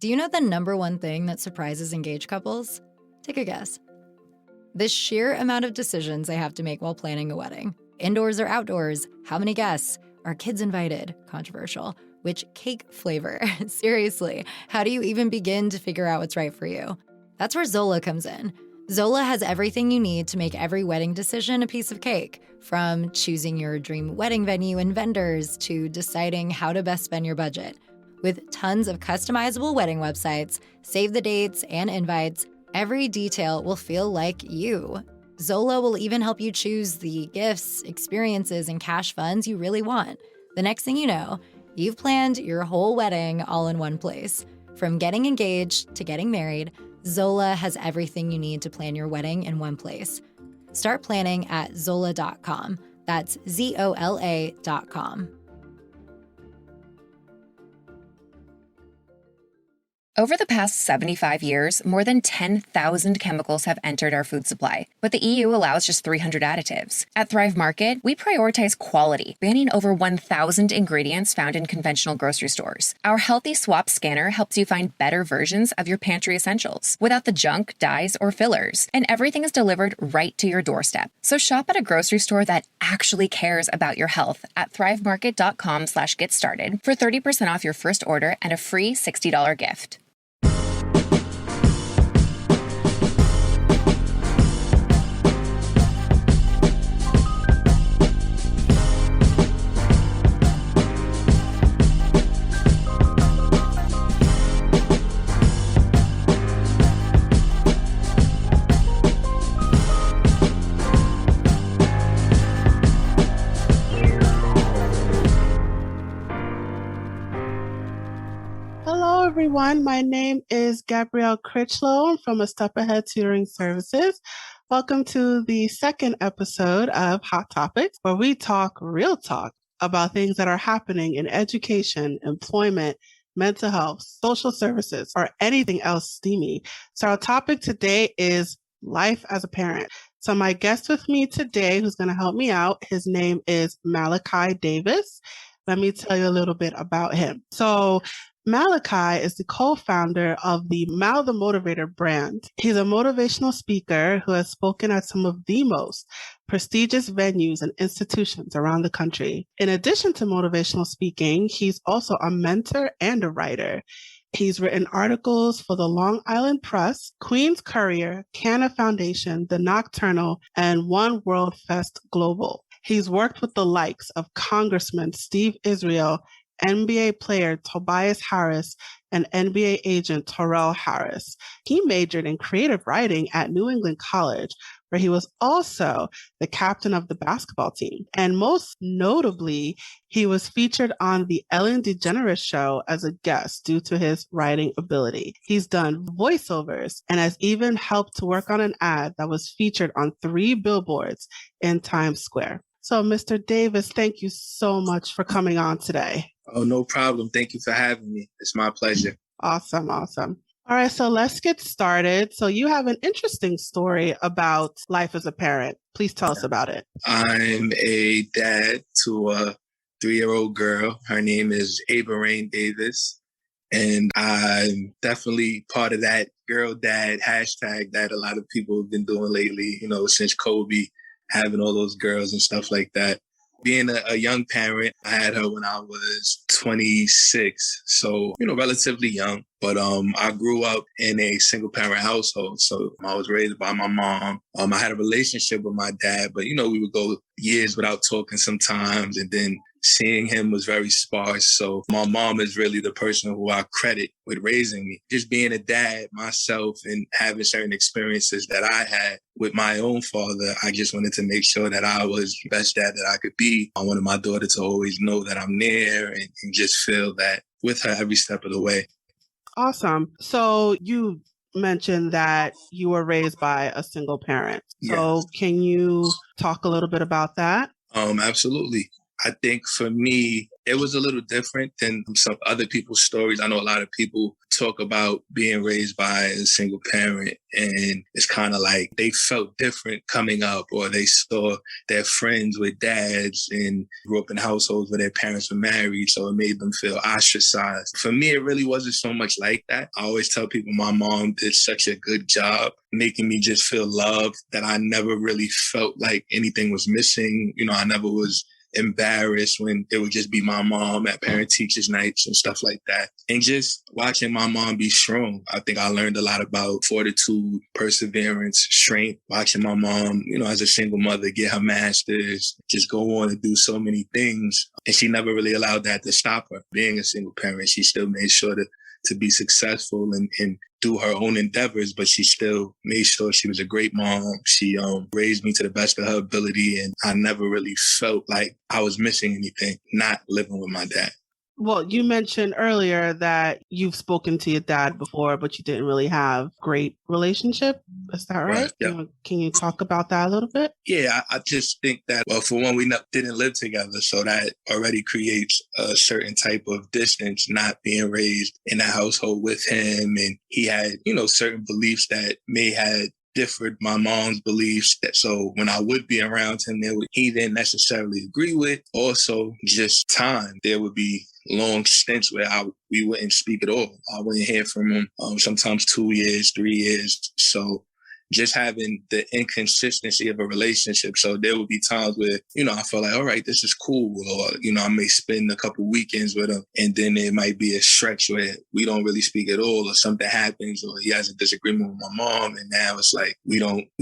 Do you know the number one thing that surprises engaged couples? Take a guess. The sheer amount of decisions they have to make while planning a wedding. Indoors or outdoors? How many guests? Are kids invited? Controversial. Which cake flavor? Seriously, how do you even begin to figure out what's right for you? That's where Zola comes in. Zola has everything you need to make every wedding decision a piece of cake, from choosing your dream wedding venue and vendors to deciding how to best spend your budget. With tons of customizable wedding websites, save the dates and invites, every detail will feel like you. Zola will even help you choose the gifts, experiences, and cash funds you really want. The next thing you know, you've planned your whole wedding all in one place. From getting engaged to getting married, Zola has everything you need to plan your wedding in one place. Start planning at Zola.com. That's ZOLA.com. Over the past 75 years, more than 10,000 chemicals have entered our food supply, but the EU allows just 300 additives. At Thrive Market, we prioritize quality, banning over 1,000 ingredients found in conventional grocery stores. Our Healthy Swap scanner helps you find better versions of your pantry essentials, without the junk, dyes, or fillers, and everything is delivered right to your doorstep. So shop at a grocery store that actually cares about your health at thrivemarket.com/get-started for 30% off your first order and a free $60 gift. Hello, everyone. My name is Gabrielle Crichlow. I'm from A Step Ahead Tutoring Services. Welcome to the second episode of Hot Topics, where we talk real talk about things that are happening in education, employment, mental health, social services, or anything else steamy. So our topic today is life as a parent. So my guest with me today, who's going to help me out, his name is Malachi Davis. Let me tell you a little bit about him. So Malachi is the co-founder of the Mal the Motivator Brand. He's a motivational speaker who has spoken at some of the most prestigious venues and institutions around the country. In addition to motivational speaking, he's also a mentor and a writer. He's written articles for the Long Island Press, Queen's Courier, CANA Foundation, the Knocturnal, and One World Fest Global. He's worked with the likes of Congressman Steve Israel, NBA player Tobias Harris, and NBA agent Torrel Harris. He majored in creative writing at New England College, where he was also the captain of the basketball team. And most notably, he was featured on the Ellen DeGeneres show as a guest due to his writing ability. He's done voiceovers and has even helped to work on an ad that was featured on 3 billboards in Times Square. So, Mr. Davis, thank you so much for coming on today. Oh, no problem. Thank you for having me. It's my pleasure. Awesome. All right, so let's get started. So you have an interesting story about life as a parent. Please tell us about it. I'm a dad to a 3-year-old girl. Her name is Rain Davis. And I'm definitely part of that girl dad hashtag that a lot of people have been doing lately, since Kobe, having all those girls and stuff like that. Being a young parent, I had her when I was 26, so, relatively young. But I grew up in a single-parent household, so I was raised by my mom. I had a relationship with my dad, but, we would go years without talking sometimes, and then seeing him was very sparse. So my mom is really the person who I credit with raising me. Just being a dad myself and having certain experiences that I had with my own father, I just wanted to make sure that I was the best dad that I could be. I wanted my daughter to always know that I'm there and just feel that with her every step of the way. Awesome. So you mentioned that you were raised by a single parent. So Yes. Can you talk a little bit about that? Absolutely. I think for me, it was a little different than some other people's stories. I know a lot of people talk about being raised by a single parent, and it's kind of like they felt different coming up, or they saw their friends with dads and grew up in households where their parents were married, so it made them feel ostracized. For me, it really wasn't so much like that. I always tell people my mom did such a good job making me just feel loved that I never really felt like anything was missing. I never was embarrassed when it would just be my mom at parent-teachers nights and stuff like that. And just watching my mom be strong, I think I learned a lot about fortitude, perseverance, strength, watching my mom, as a single mother, get her master's, just go on and do so many things. And she never really allowed that to stop her. Being a single parent, she still made sure to be successful and do her own endeavors, but she still made sure she was a great mom. She raised me to the best of her ability, and I never really felt like I was missing anything, not living with my dad. Well, you mentioned earlier that you've spoken to your dad before, but you didn't really have great relationship. Is that right? Yeah. Can you talk about that a little bit? Yeah, I just think that, well, for one, we didn't live together, so that already creates a certain type of distance, not being raised in a household with him. And he had, certain beliefs that may have differed my mom's beliefs. So when I would be around him, he didn't necessarily agree with. Also, just time. There would be long stints where we wouldn't speak at all. I wouldn't hear from him, sometimes 2 years, 3 years. So just having the inconsistency of a relationship. So there would be times where, I felt like, all right, this is cool. Or, I may spend a couple weekends with him, and then there might be a stretch where we don't really speak at all, or something happens, or he has a disagreement with my mom. And now it's like, we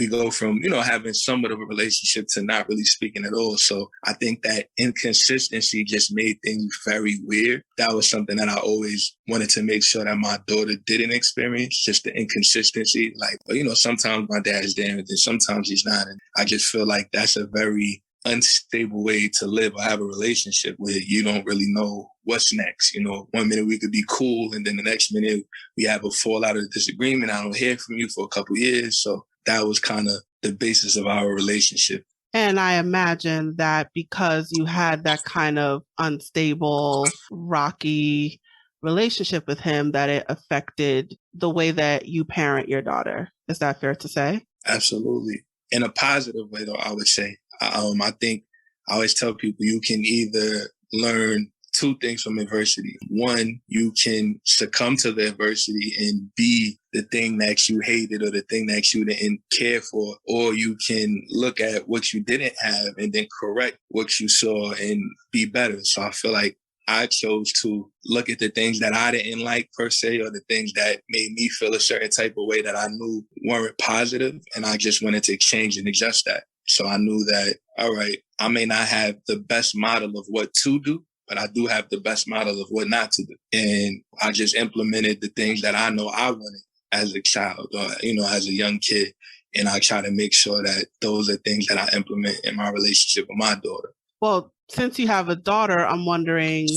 go from, having somewhat of a relationship to not really speaking at all. So I think that inconsistency just made things very weird. That was something that I always wanted to make sure that my daughter didn't experience, just the inconsistency. Like, sometimes my dad is there and then sometimes he's not. And I just feel like that's a very unstable way to live or have a relationship where you don't really know what's next. 1 minute we could be cool, and then the next minute we have a fallout or disagreement. I don't hear from you for a couple of years. So that was kind of the basis of our relationship. And I imagine that because you had that kind of unstable, rocky relationship with him, that it affected the way that you parent your daughter. Is that fair to say? Absolutely. In a positive way, though, I would say. I think I always tell people you can either learn two things from adversity. One, you can succumb to the adversity and be the thing that you hated or the thing that you didn't care for, or you can look at what you didn't have and then correct what you saw and be better. So I feel like I chose to look at the things that I didn't like per se, or the things that made me feel a certain type of way that I knew weren't positive. And I just wanted to change and adjust that. So I knew that, all right, I may not have the best model of what to do, but I do have the best model of what not to do. And I just implemented the things that I know I wanted as a child or, as a young kid. And I try to make sure that those are things that I implement in my relationship with my daughter. Well, since you have a daughter, I'm wondering,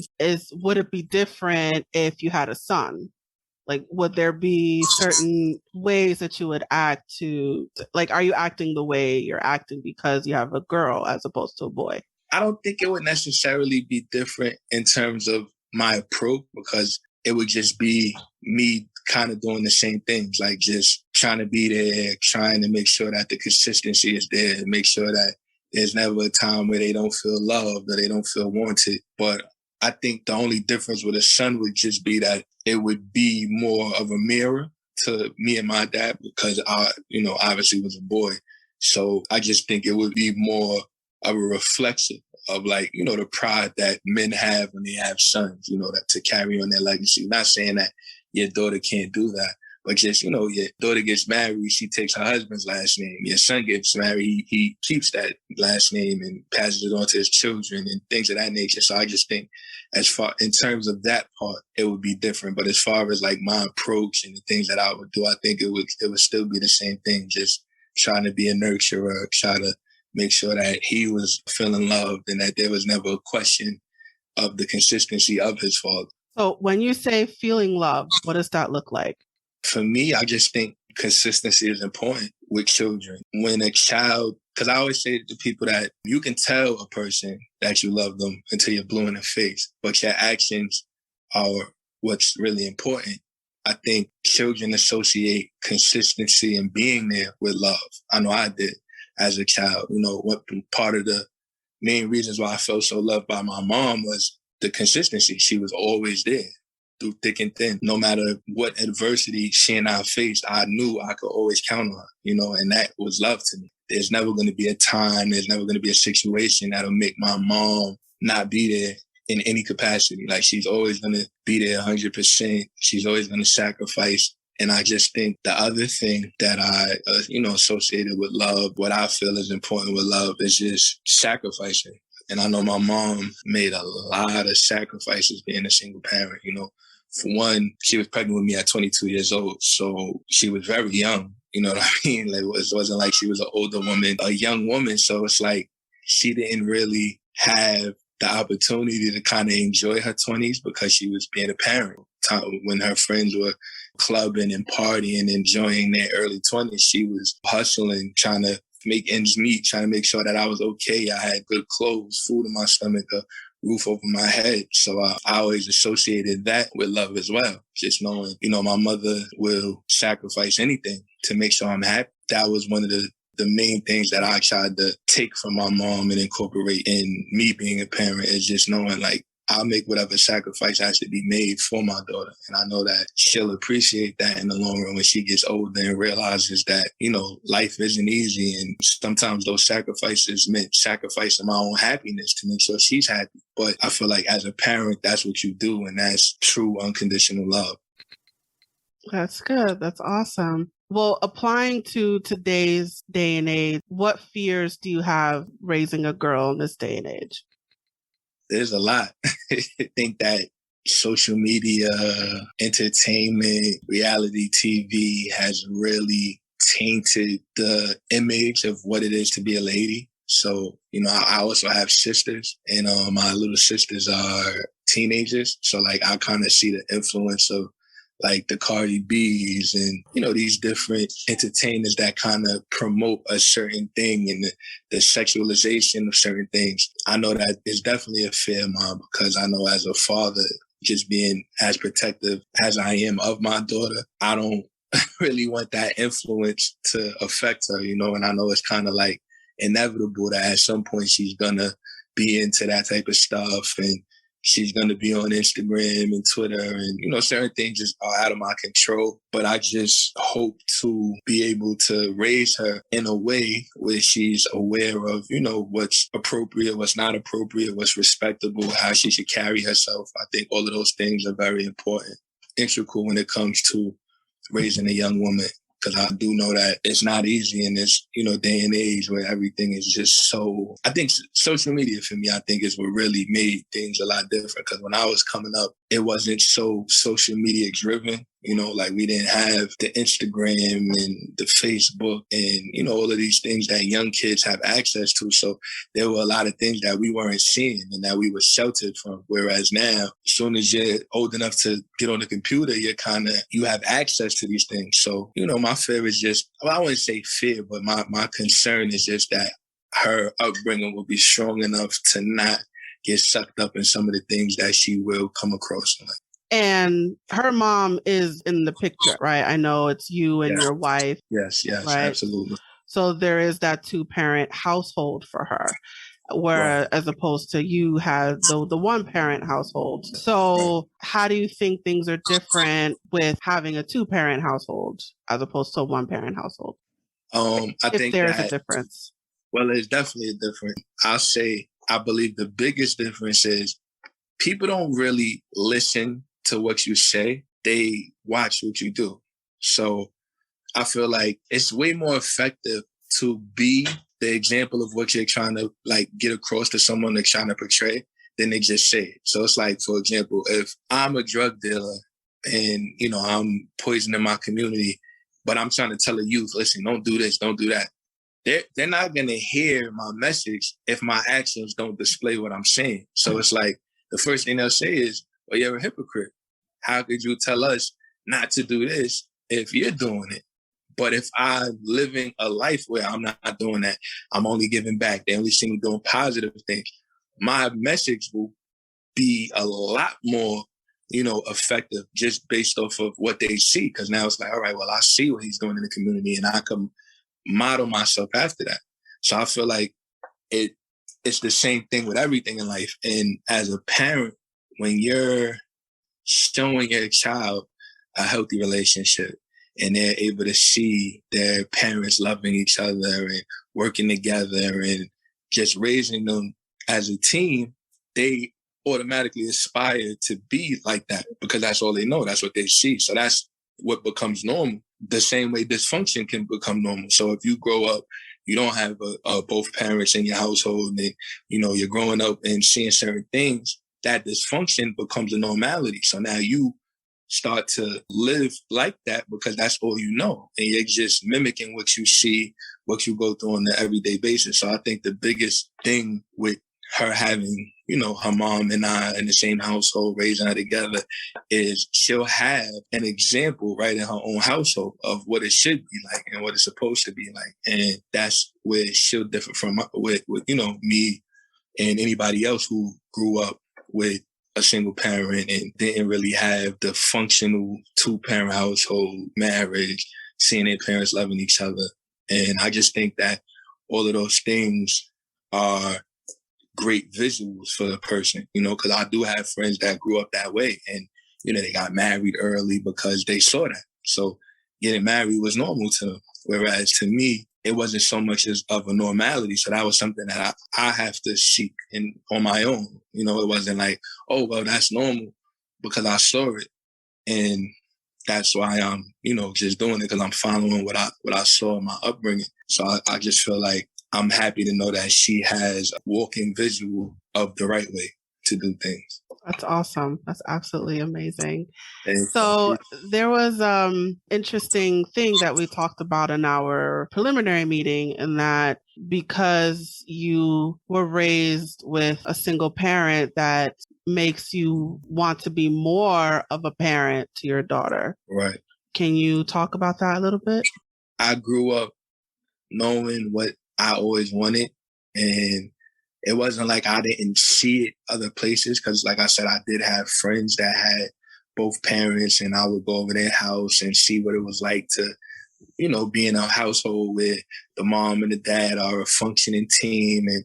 would it be different if you had a son? Like, would there be certain ways that you would act are you acting the way you're acting because you have a girl as opposed to a boy? I don't think it would necessarily be different in terms of my approach, because it would just be me kind of doing the same things, like just trying to be there, trying to make sure that the consistency is there, and make sure that there's never a time where they don't feel loved or they don't feel wanted. But I think the only difference with a son would just be that it would be more of a mirror to me and my dad, because I, obviously was a boy. So I just think it would be more of a reflection of the pride that men have when they have sons, that to carry on their legacy. Not saying that your daughter can't do that, but just, your daughter gets married, she takes her husband's last name. Your son gets married, he keeps that last name and passes it on to his children and things of that nature. So I just think in terms of that part, it would be different. But as far as my approach and the things that I would do, I think it would still be the same thing. Just trying to be a nurturer, try to make sure that he was feeling loved and that there was never a question of the consistency of his father. So when you say feeling loved, what does that look like? For me, I just think consistency is important with children. When a child Because I always say to people that you can tell a person that you love them until you're blue in the face, but your actions are what's really important. I think children associate consistency and being there with love. I know I did as a child. What part of the main reasons why I felt so loved by my mom was the consistency. She was always there through thick and thin. No matter what adversity she and I faced, I knew I could always count on her, and that was love to me. There's never going to be a time, there's never going to be a situation that'll make my mom not be there in any capacity. Like, she's always going to be there 100%. She's always going to sacrifice. And I just think the other thing that I, associated with love, what I feel is important with love is just sacrificing. And I know my mom made a lot of sacrifices being a single parent. For one, she was pregnant with me at 22 years old. So she was very young. You know what I mean? Like, it wasn't like she was an older woman, a young woman. So it's like she didn't really have the opportunity to kind of enjoy her 20s because she was being a parent. When her friends were clubbing and partying, enjoying their early 20s, she was hustling, trying to make ends meet, trying to make sure that I was okay. I had good clothes, food in my stomach, a roof over my head. So I always associated that with love as well. Just knowing, my mother will sacrifice anything to make sure I'm happy. That was one of the main things that I tried to take from my mom and incorporate in me being a parent, is just knowing, like, I'll make whatever sacrifice has to be made for my daughter. And I know that she'll appreciate that in the long run when she gets older and realizes that, life isn't easy. And sometimes those sacrifices meant sacrificing my own happiness to make sure she's happy. But I feel like as a parent, that's what you do. And that's true unconditional love. That's good. That's awesome. Well, applying to today's day and age, what fears do you have raising a girl in this day and age? There's a lot. I think that social media, entertainment, reality TV has really tainted the image of what it is to be a lady. So, I also have sisters, and my little sisters are teenagers. So, like, I kind of see the influence of, like, the Cardi B's and, these different entertainers that kind of promote a certain thing and the sexualization of certain things. I know that it's definitely a fear of mine, because I know as a father, just being as protective as I am of my daughter, I don't really want that influence to affect her, and I know it's kind of like inevitable that at some point she's going to be into that type of stuff, and she's going to be on Instagram and Twitter, and, certain things just are out of my control. But I just hope to be able to raise her in a way where she's aware of, what's appropriate, what's not appropriate, what's respectable, how she should carry herself. I think all of those things are very important, integral when it comes to raising a young woman. Because I do know that it's not easy in this, day and age where everything is just so... I think social media for me, I think, is what really made things a lot different. Because when I was coming up, it wasn't so social media driven. Like, we didn't have the Instagram and the Facebook and, all of these things that young kids have access to. So there were a lot of things that we weren't seeing and that we were sheltered from. Whereas now, as soon as you're old enough to get on the computer, you have access to these things. So, my fear is just, I wouldn't say fear, but my concern is just that her upbringing will be strong enough to not get sucked up in some of the things that she will come across in life. And her mom is in the picture, right? I know it's you and your wife. Yes, right? Absolutely. So there is that 2-parent household for her, where as opposed to you had the 1-parent household. So how do you think things are different with having a 2-parent household as opposed to a 1-parent household? I think there's a difference. Well, there's definitely a difference. I believe the biggest difference is people don't really listen to what you say. They watch what you do. So I feel like it's way more effective to be the example of what you're trying to, like, get across to someone that's trying to portray than they just say it. So it's like, for example, if I'm a drug dealer and, I'm poisoning my community, but I'm trying to tell the youth, listen, don't do this, don't do that. They're not going to hear my message if my actions don't display what I'm saying. So it's like, the first thing they'll say is, well, you're a hypocrite. How could you tell us not to do this if you're doing it? But if I'm living a life where I'm not doing that, I'm only giving back, they only see me doing positive things, my message will be a lot more, effective just based off of what they see. Because now it's like, all right, well, I see what he's doing in the community and I can model myself after that. So I feel like it's the same thing with everything in life. And as a parent, when you're showing your child a healthy relationship and they're able to see their parents loving each other and working together and just raising them as a team, they automatically aspire to be like that because that's all they know. That's what they see. So that's what becomes normal. The same way dysfunction can become normal. So if you grow up, you don't have both parents in your household and, you're growing up and seeing certain things, that dysfunction becomes a normality. So now you start to live like that because that's all you know. And you're just mimicking what you see, what you go through on an everyday basis. So I think the biggest thing with her having, her mom and I in the same household, raising her together, is she'll have an example right in her own household of what it should be like and what it's supposed to be like. And that's where she'll differ from with me and anybody else who grew up with a single parent and didn't really have the functional two-parent household marriage, seeing their parents loving each other. And I just think that all of those things are great visuals for the person, because I do have friends that grew up that way and, they got married early because they saw that. So getting married was normal to them. Whereas to me, it wasn't so much as of a normality. So that was something that I have to seek on my own. It wasn't like, oh, well, that's normal because I saw it. And that's why I'm, just doing it because I'm following what I saw in my upbringing. So I just feel like I'm happy to know that she has a walking visual of the right way to do things. That's awesome. That's absolutely amazing. So there was interesting thing that we talked about in our preliminary meeting, in that because you were raised with a single parent, that makes you want to be more of a parent to your daughter. Right. Can you talk about that a little bit? I grew up knowing what I always wanted, and it wasn't like I didn't see it other places because, like I said, I did have friends that had both parents, and I would go over their house and see what it was like to, be in a household where the mom and the dad are a functioning team. And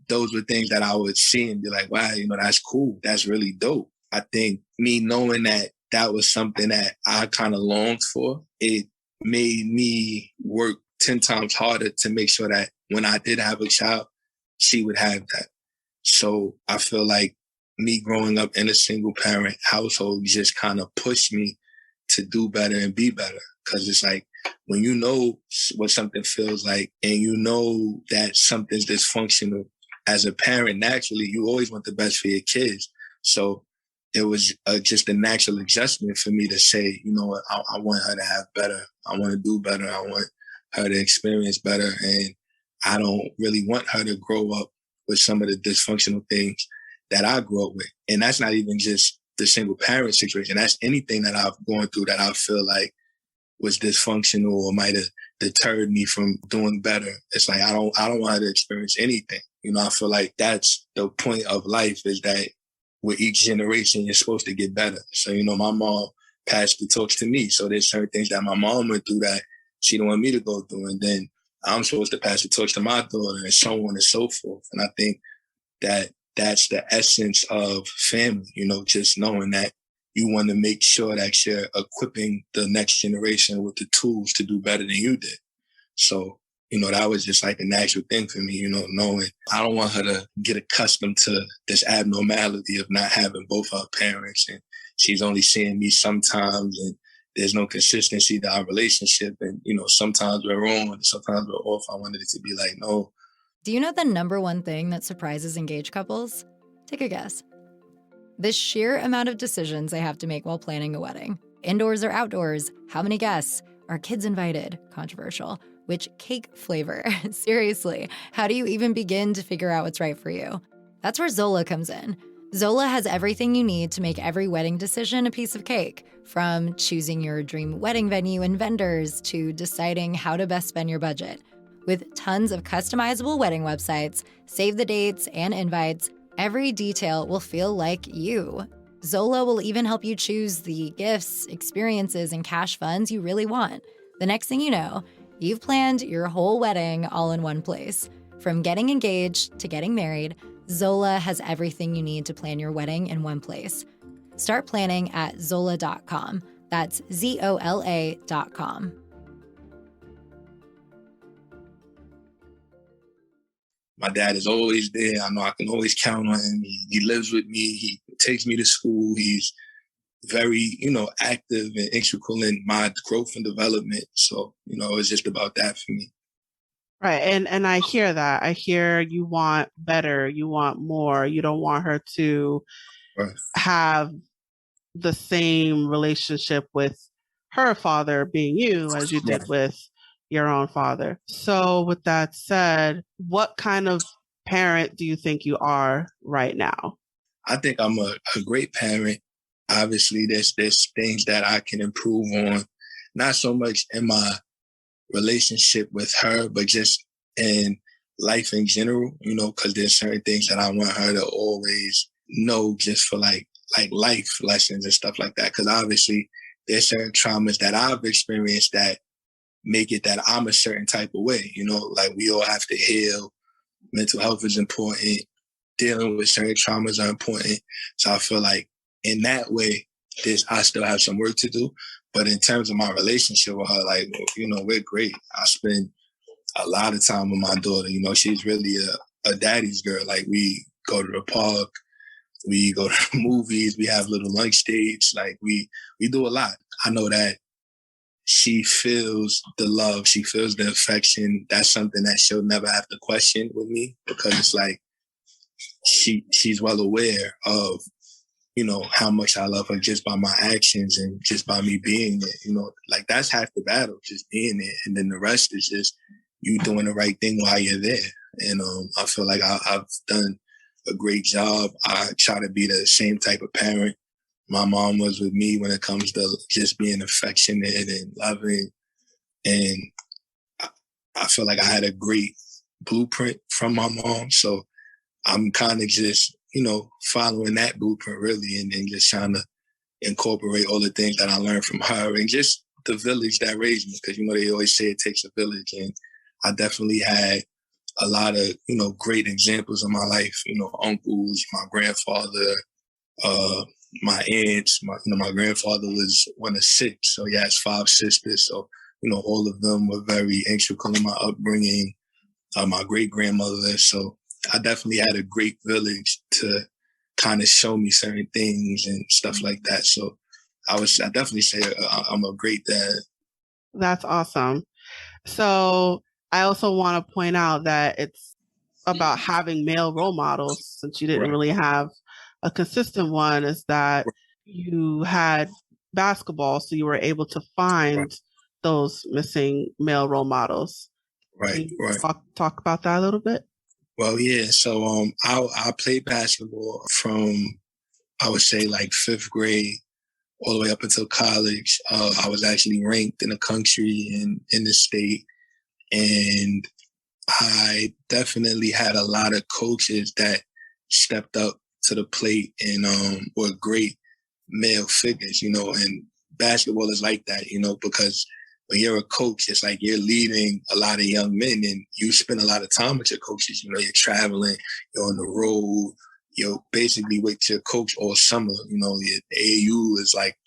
those were things that I would see and be like, wow, that's cool. That's really dope. I think me knowing that was something that I kind of longed for, it made me work 10 times harder to make sure that when I did have a child, she would have that. So I feel like me growing up in a single parent household just kind of pushed me to do better and be better. Because it's like, when you know what something feels like and you know that something's dysfunctional, as a parent, naturally, you always want the best for your kids. So it was just a natural adjustment for me to say, what, I want her to have better. I want to do better. I want her to experience better. And I don't really want her to grow up with some of the dysfunctional things that I grew up with. And that's not even just the single parent situation. That's anything that I've gone through that I feel like was dysfunctional or might have deterred me from doing better. It's like, I don't want her to experience anything. I feel like that's the point of life, is that with each generation, you're supposed to get better. So, my mom passed the torch to me. So there's certain things that my mom went through that she didn't want me to go through. And then I'm supposed to pass the torch to my daughter, and so on and so forth. And I think that that's the essence of family, just knowing that you want to make sure that you're equipping the next generation with the tools to do better than you did. So, that was just like a natural thing for me, knowing I don't want her to get accustomed to this abnormality of not having both her parents, and she's only seeing me sometimes, and there's no consistency to our relationship. And, sometimes we're on, sometimes we're off. I wanted it to be like, no. Do you know the number one thing that surprises engaged couples? Take a guess. The sheer amount of decisions they have to make while planning a wedding. Indoors or outdoors? How many guests? Are kids invited? Controversial. Which cake flavor? Seriously, how do you even begin to figure out what's right for you? That's where Zola comes in. Zola has everything you need to make every wedding decision a piece of cake, from choosing your dream wedding venue and vendors to deciding how to best spend your budget. With tons of customizable wedding websites, save the dates, and invites, every detail will feel like you. Zola will even help you choose the gifts, experiences, and cash funds you really want. The next thing you know, you've planned your whole wedding all in one place. From getting engaged to getting married, Zola has everything you need to plan your wedding in one place. Start planning at Zola.com. That's Zola.com. My dad is always there. I know I can always count on him. He lives with me. He takes me to school. He's very, active and integral in my growth and development. So, it's just about that for me. Right. And I hear that. I hear you want better. You want more. You don't want her to have the same relationship with her father being you as you did with your own father. So with that said, what kind of parent do you think you are right now? I think I'm a great parent. Obviously, there's things that I can improve on, not so much in my relationship with her, but just in life in general, because there's certain things that I want her to always know just for like life lessons and stuff like that. Because obviously there's certain traumas that I've experienced that make it that I'm a certain type of way, like we all have to heal. Mental health is important. Dealing with certain traumas are important. So I feel like in that way, I still have some work to do. But in terms of my relationship with her, we're great. I spend a lot of time with my daughter. She's really a daddy's girl. Like, we go to the park, we go to the movies, we have little lunch dates. Like, we do a lot. I know that she feels the love, she feels the affection. That's something that she'll never have to question with me, because it's like she's well aware of how much I love her just by my actions and just by me being there. Like, that's half the battle, just being there. And then the rest is just you doing the right thing while you're there. And I feel like I've done a great job. I try to be the same type of parent my mom was with me when it comes to just being affectionate and loving. And I feel like I had a great blueprint from my mom. So I'm kind of just, following that blueprint really, and then just trying to incorporate all the things that I learned from her and just the village that raised me. Because, they always say it takes a village. And I definitely had a lot of, great examples in my life, uncles, my grandfather, my aunts. My grandfather was one of 6, so he has 5 sisters. So, all of them were very integral in my upbringing. My great-grandmother. So I definitely had a great village to kind of show me certain things and stuff like that. So I definitely say I'm a great dad. That's awesome. So I also want to point out that it's about having male role models, since you didn't really have a consistent one, is that you had basketball, so you were able to find those missing male role models. Right. Talk about that a little bit? Well, yeah. So I played basketball from, I would say, like 5th grade all the way up until college. I was actually ranked in the country and in the state. And I definitely had a lot of coaches that stepped up to the plate and were great male figures, and basketball is like that, because when you're a coach, it's like you're leading a lot of young men and you spend a lot of time with your coaches. You're traveling, you're on the road, you're basically with your coach all summer. Your AAU is like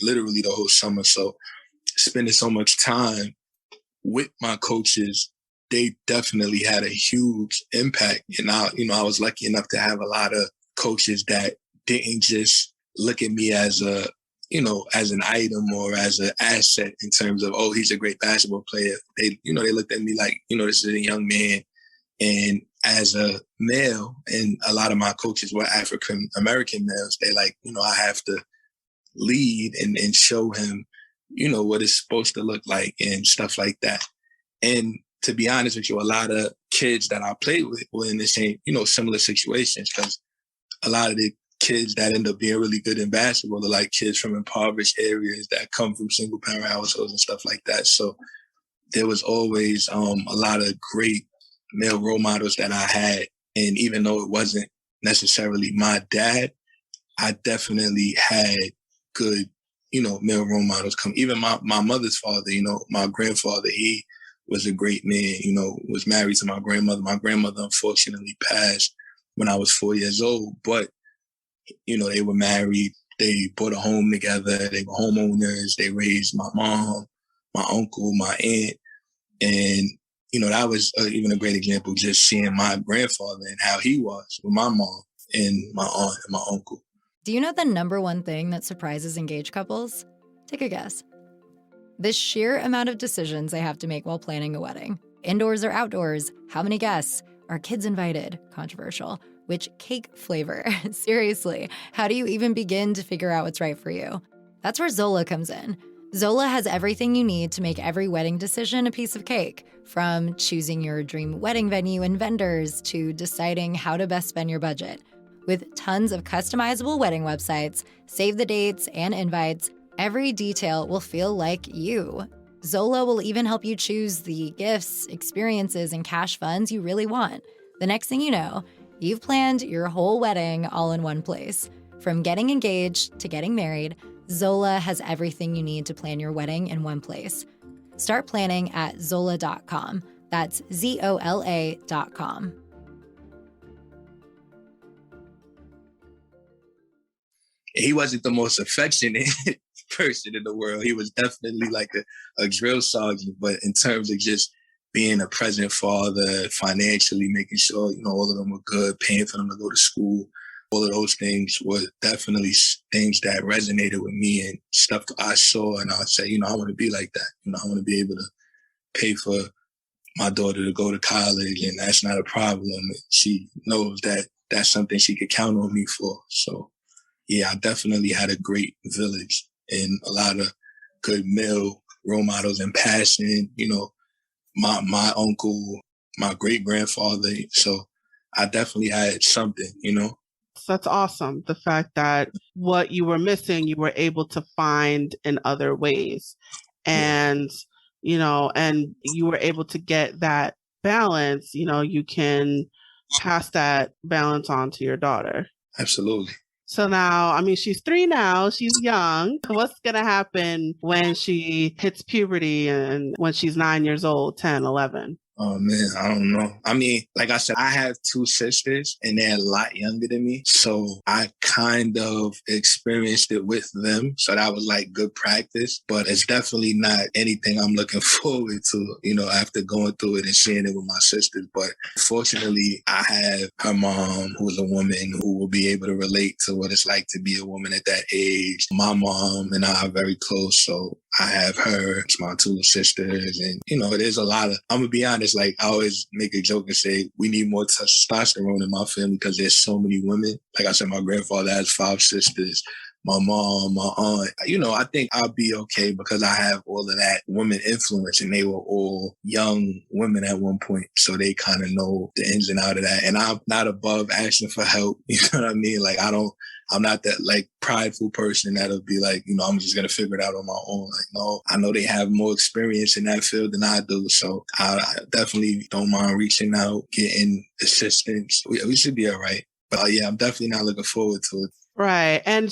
literally the whole summer. So spending so much time with my coaches, they definitely had a huge impact. And I was lucky enough to have a lot of coaches that didn't just look at me as as an item or as an asset in terms of, oh, he's a great basketball player. They looked at me like, this is a young man. And as a male, and a lot of my coaches were African-American males, they like, I have to lead and show him, what it's supposed to look like and stuff like that. And to be honest with you, a lot of kids that I played with were in the same, similar situations, because a lot of the kids that end up being really good in basketball are like kids from impoverished areas that come from single parent households and stuff like that. So there was always a lot of great male role models that I had. And even though it wasn't necessarily my dad, I definitely had good, male role models come. Even my mother's father, my grandfather, he was a great man, was married to my grandmother. My grandmother unfortunately passed when I was 4 years old, but, they were married. They bought a home together. They were homeowners. They raised my mom, my uncle, my aunt. And, that was even a great example, just seeing my grandfather and how he was with my mom and my aunt and my uncle. Do you know the number one thing that surprises engaged couples? Take a guess. The sheer amount of decisions they have to make while planning a wedding. Indoors or outdoors? How many guests? Are kids invited? Controversial. Which cake flavor? Seriously, how do you even begin to figure out what's right for you? That's where Zola comes in. Zola has everything you need to make every wedding decision a piece of cake, from choosing your dream wedding venue and vendors to deciding how to best spend your budget. With tons of customizable wedding websites, save the dates and invites, every detail will feel like you. Zola will even help you choose the gifts, experiences, and cash funds you really want. The next thing you know, you've planned your whole wedding all in one place. From getting engaged to getting married, Zola has everything you need to plan your wedding in one place. Start planning at Zola.com. That's ZOLA.com. He wasn't the most affectionate person in the world. He was definitely like a drill sergeant, but in terms of just being a present father, financially making sure, all of them were good, paying for them to go to school, all of those things were definitely things that resonated with me and stuff I saw. And I said, I want to be like that. I want to be able to pay for my daughter to go to college, and that's not a problem. She knows that that's something she could count on me for. So, yeah, I definitely had a great village and a lot of good male role models and passion, my uncle, my great-grandfather. So I definitely had something, That's awesome. The fact that what you were missing, you were able to find in other ways. And, and you were able to get that balance, you can pass that balance on to your daughter. Absolutely. So now, she's 3 now, she's young. What's going to happen when she hits puberty and when she's 9 years old, 10, 11? Oh, man, I don't know. Like I said, I have 2 sisters and they're a lot younger than me. So I kind of experienced it with them. So that was like good practice, but it's definitely not anything I'm looking forward to, after going through it and seeing it with my sisters. But fortunately, I have her mom, who is a woman who will be able to relate to what it's like to be a woman at that age. My mom and I are very close. So I have her, it's my 2 sisters. And, it is a lot of, I'm going to be honest, like I always make a joke and say, we need more testosterone in my family because there's so many women. Like I said, my grandfather has 5 sisters, my mom, my aunt. I think I'll be okay because I have all of that women influence, and they were all young women at one point. So they kind of know the ins and outs of that. And I'm not above asking for help. You know what I mean? Like I'm not that like prideful person that'll be like, I'm just going to figure it out on my own. Like, no, I know they have more experience in that field than I do. So I definitely don't mind reaching out, getting assistance. We should be all right. But yeah, I'm definitely not looking forward to it. Right. And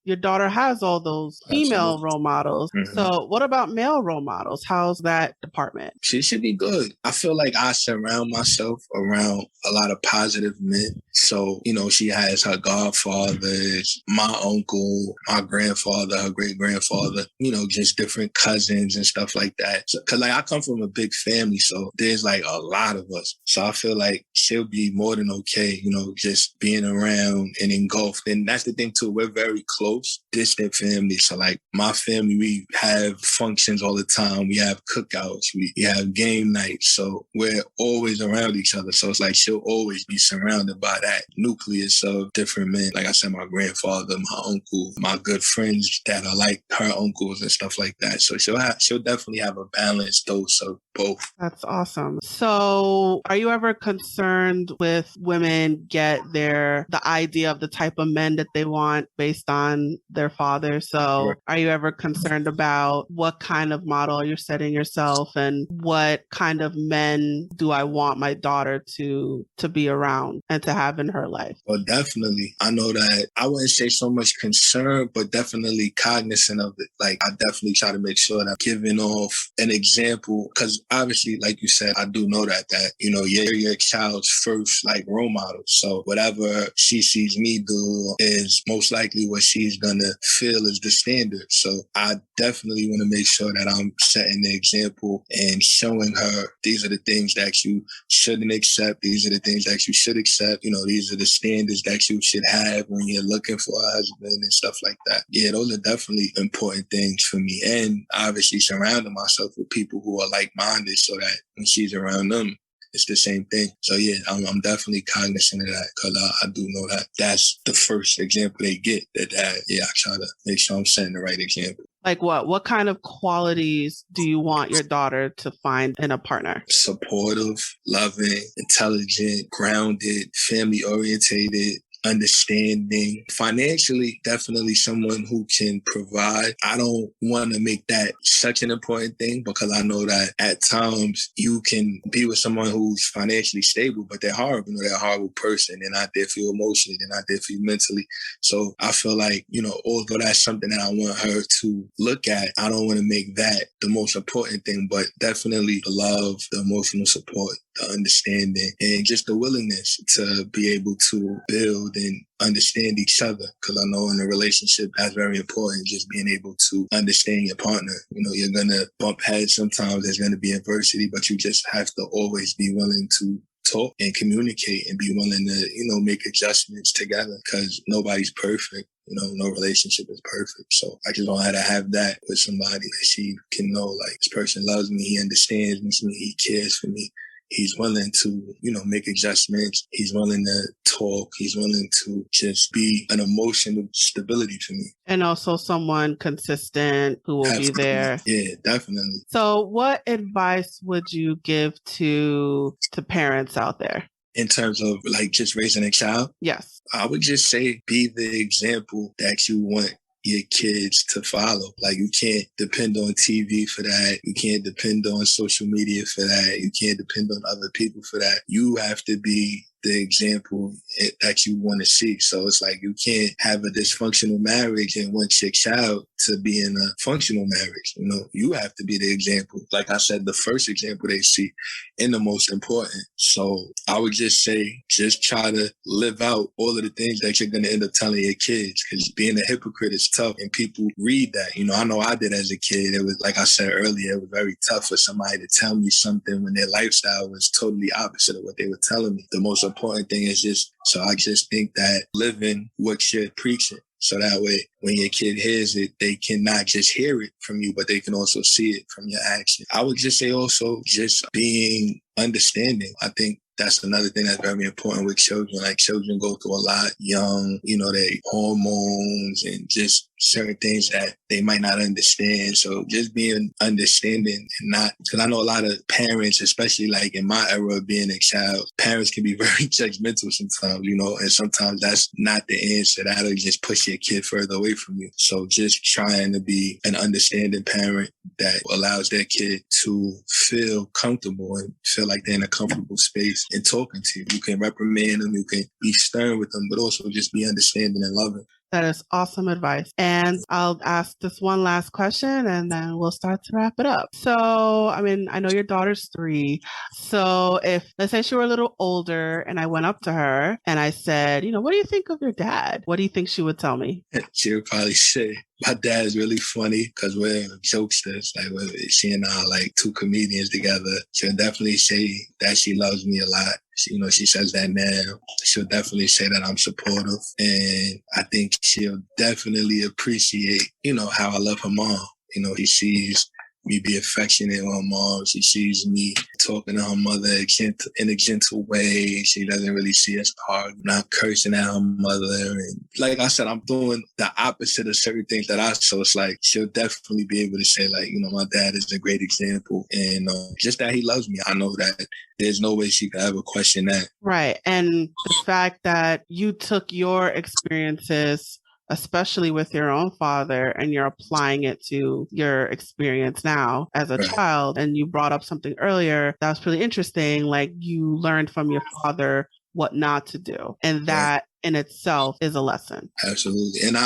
your daughter has all those female role models. Mm-hmm. So what about male role models? How's that department? She should be good. I feel like I surround myself around a lot of positive men. So, she has her godfathers, my uncle, my grandfather, her great-grandfather, just different cousins and stuff like that. So, 'cause like I come from a big family, so there's like a lot of us. So I feel like she'll be more than okay, just being around and engulfed. And that's the thing too, we're very close. close, distant family. So like my family, we have functions all the time. We have cookouts. We have game nights. So we're always around each other. So it's like she'll always be surrounded by that nucleus of different men. Like I said, my grandfather, my uncle, my good friends that are like her uncles and stuff like that. So she'll definitely have a balanced dose of both. That's awesome. So are you ever concerned with women get the idea of the type of men that they want based on their father? So Right. are you ever concerned about what kind of model you're setting yourself and what kind of men do I want my daughter to be around and to have in her life? Well, definitely. I know that I wouldn't say so much concern, but definitely cognizant of it. Like I definitely try to make sure that I'm giving off an example, because obviously, like you said, I do know that, you're your child's first like role model. So whatever she sees me do is most likely what she's going to feel is the standard. So I definitely want to make sure that I'm setting the example and showing her these are the things that you shouldn't accept. These are the things that you should accept. These are the standards that you should have when you're looking for a husband and stuff like that. Yeah, those are definitely important things for me. And obviously surrounding myself with people who are like-minded so that when she's around them, it's the same thing. So yeah, I'm definitely cognizant of that, because I do know that that's the first example they get. I try to make sure I'm setting the right example. Like what? What kind of qualities do you want your daughter to find in a partner? Supportive, loving, intelligent, grounded, family orientated, understanding, financially, definitely someone who can provide. I don't want to make that such an important thing, because I know that at times you can be with someone who's financially stable, but they're horrible. They're a horrible person. They're not there for you emotionally. They're not there for you mentally. So I feel like, although that's something that I want her to look at, I don't want to make that the most important thing, but definitely the love, the emotional support, the understanding, and just the willingness to be able to build and understand each other. Because I know in a relationship, that's very important, just being able to understand your partner. You're going to bump heads sometimes. There's going to be adversity, but you just have to always be willing to talk and communicate and be willing to, make adjustments together, because nobody's perfect. No relationship is perfect. So I just want her to have that with somebody that she can know, like, this person loves me, he understands me, he cares for me. He's willing to, make adjustments. He's willing to talk. He's willing to just be an emotional stability for me. And also someone consistent who will be there. Yeah, definitely. So what advice would you give to parents out there? In terms of like just raising a child? Yes. I would just say be the example that you want your kids to follow. Like, you can't depend on TV for that. You can't depend on social media for that. You can't depend on other people for that. You have to be the example that you want to see. So it's like you can't have a dysfunctional marriage and want your child to be in a functional marriage. You have to be the example. Like I said, the first example they see and the most important. So I would just say, just try to live out all of the things that you're going to end up telling your kids, because being a hypocrite is tough and people read that. I know I did as a kid. It was, like I said earlier, it was very tough for somebody to tell me something when their lifestyle was totally opposite of what they were telling me. The most important thing is I just think that living what you're preaching. So that way, when your kid hears it, they can not just hear it from you, but they can also see it from your action. I would just say also just being understanding. I think that's another thing that's very important with children. Like, children go through a lot young, they hormones and just certain things that they might not understand. So just being understanding and not, because I know a lot of parents, especially like in my era of being a child, parents can be very judgmental sometimes, and sometimes that's not the answer. That'll just push your kid further away from you. So just trying to be an understanding parent that allows their kid to feel comfortable and feel like they're in a comfortable space and talking to you. You can reprimand them, you can be stern with them, but also just be understanding and loving. That is awesome advice. And I'll ask this one last question and then we'll start to wrap it up. So, I know your daughter's 3. So if, let's say she were a little older and I went up to her and I said, what do you think of your dad? What do you think she would tell me? She would probably say, My dad is really funny because we're jokesters. Like she and I are like two comedians together. She'll definitely say that she loves me a lot. She says that now. She'll definitely say that I'm supportive. And I think she'll definitely appreciate, how I love her mom. He sees me be affectionate with her mom. She sees me talking to her mother in a gentle way. She doesn't really see us hard, not cursing at her mother. And like I said, I'm doing the opposite of certain things that I saw. It's like she'll definitely be able to say, like, my dad is a great example. And just that he loves me. I know that there's no way she could ever question that. Right. And the fact that you took your experiences, especially with your own father, and you're applying it to your experience now as a child. And you brought up something earlier that was really interesting. Like you learned from your father what not to do. And that in itself is a lesson. Absolutely. And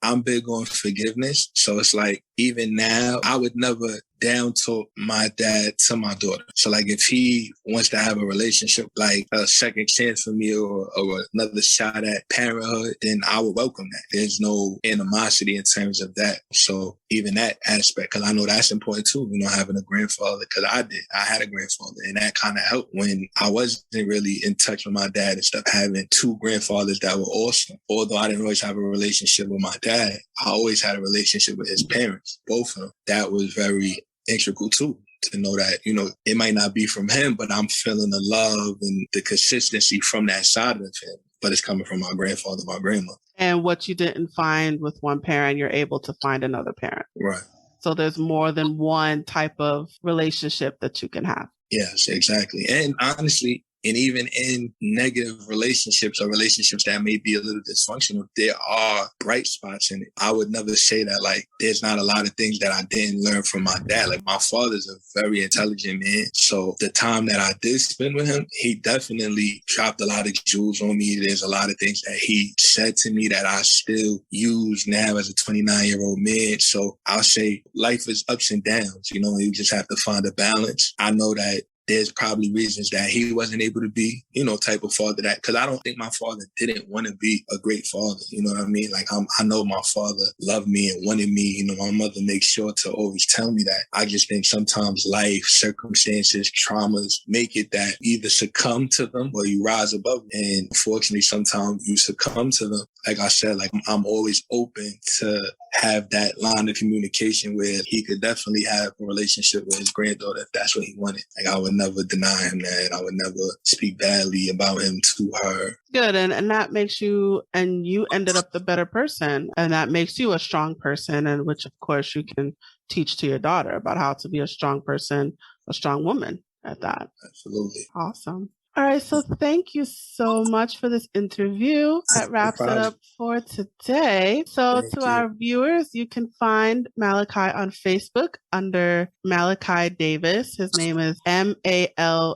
I'm big on forgiveness. So it's like, even now, I would never down talk my dad to my daughter. So like if he wants to have a relationship, like a second chance for me or another shot at parenthood, then I would welcome that. There's no animosity in terms of that. So even that aspect, because I know that's important too, having a grandfather, because I had a grandfather, and that kind of helped when I wasn't really in touch with my dad and stuff, having two grandfathers that were awesome. Although I didn't always have a relationship with my dad, I always had a relationship with his parents, both of them. That was very integral too, to know that, it might not be from him, but I'm feeling the love and the consistency from that side of the family. But it's coming from my grandfather, my grandmother. And what you didn't find with one parent, you're able to find another parent. Right. So there's more than one type of relationship that you can have. Yes, exactly. And honestly, and even in negative relationships or relationships that may be a little dysfunctional, there are bright spots in it. I would never say that, like, there's not a lot of things that I didn't learn from my dad. Like, my father's a very intelligent man. So the time that I did spend with him, he definitely dropped a lot of jewels on me. There's a lot of things that he said to me that I still use now as a 29-year-old man. So I'll say life is ups and downs, you just have to find a balance. I know that there's probably reasons that he wasn't able to be, type of father that, because I don't think my father didn't want to be a great father. You know what I mean? Like, I know my father loved me and wanted me. My mother makes sure to always tell me that. I just think sometimes life, circumstances, traumas make it that either succumb to them or you rise above them. And unfortunately, sometimes you succumb to them. Like I said, like, I'm always open to have that line of communication where he could definitely have a relationship with his granddaughter if that's what he wanted. Like, I would never deny him that. I would never speak badly about him to her. Good. And that makes you, and you ended up the better person. And that makes you a strong person, and which, of course, you can teach to your daughter about how to be a strong person, a strong woman at that. Absolutely. Awesome. All right. So thank you so much for this interview. That wraps it up for today. So our viewers, you can find Malachi on Facebook under Malachi Davis. His name is Malachi.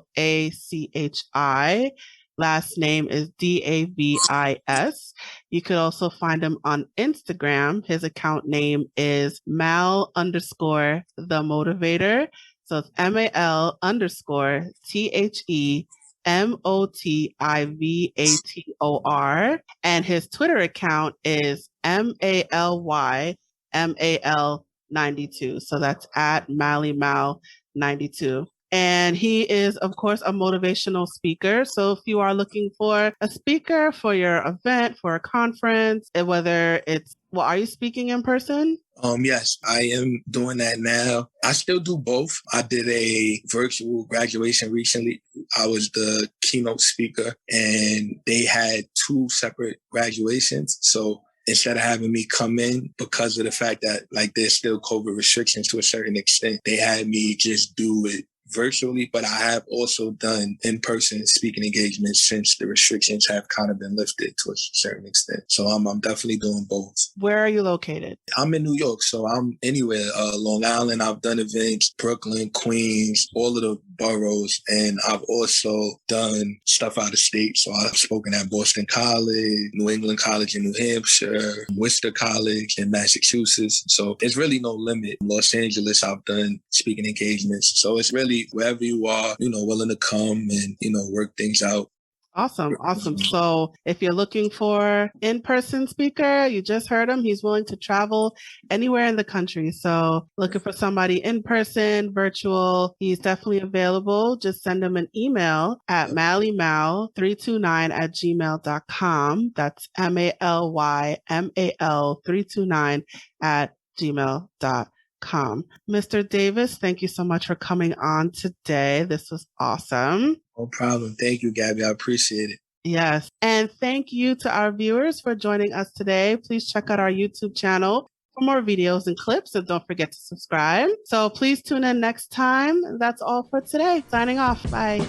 Last name is Davis. You could also find him on Instagram. His account name is Mal _ the Motivator. So it's MAL_THEMOTIVATOR. And his Twitter account is MALYMAL92. So that's at MallyMal92. And he is, of course, a motivational speaker. So if you are looking for a speaker for your event, for a conference, whether it's, well, are you speaking in person? Yes, I am doing that now. I still do both. I did a virtual graduation recently. I was the keynote speaker, and they had 2 separate graduations. So instead of having me come in, because of the fact that, like, there's still COVID restrictions to a certain extent, they had me just do it virtually, but I have also done in-person speaking engagements since the restrictions have kind of been lifted to a certain extent. So I'm definitely doing both. Where are you located? I'm in New York, so I'm anywhere. Long Island, I've done events, Brooklyn, Queens, all of the boroughs, and I've also done stuff out of state. So I've spoken at Boston College, New England College in New Hampshire, Worcester College in Massachusetts. So there's really no limit. In Los Angeles, I've done speaking engagements. So it's really wherever you are, willing to come and, work things out. Awesome. Awesome. So if you're looking for in-person speaker, you just heard him. He's willing to travel anywhere in the country. So looking for somebody in person, virtual, he's definitely available. Just send him an email at mallymal329@gmail.com. That's MALYMAL329@gmail.com. Mr. Davis, thank you so much for coming on today. This was awesome. No problem. Thank you, Gabby. I appreciate it. Yes. And thank you to our viewers for joining us today. Please check out our YouTube channel for more videos and clips. And don't forget to subscribe. So please tune in next time. That's all for today. Signing off. Bye.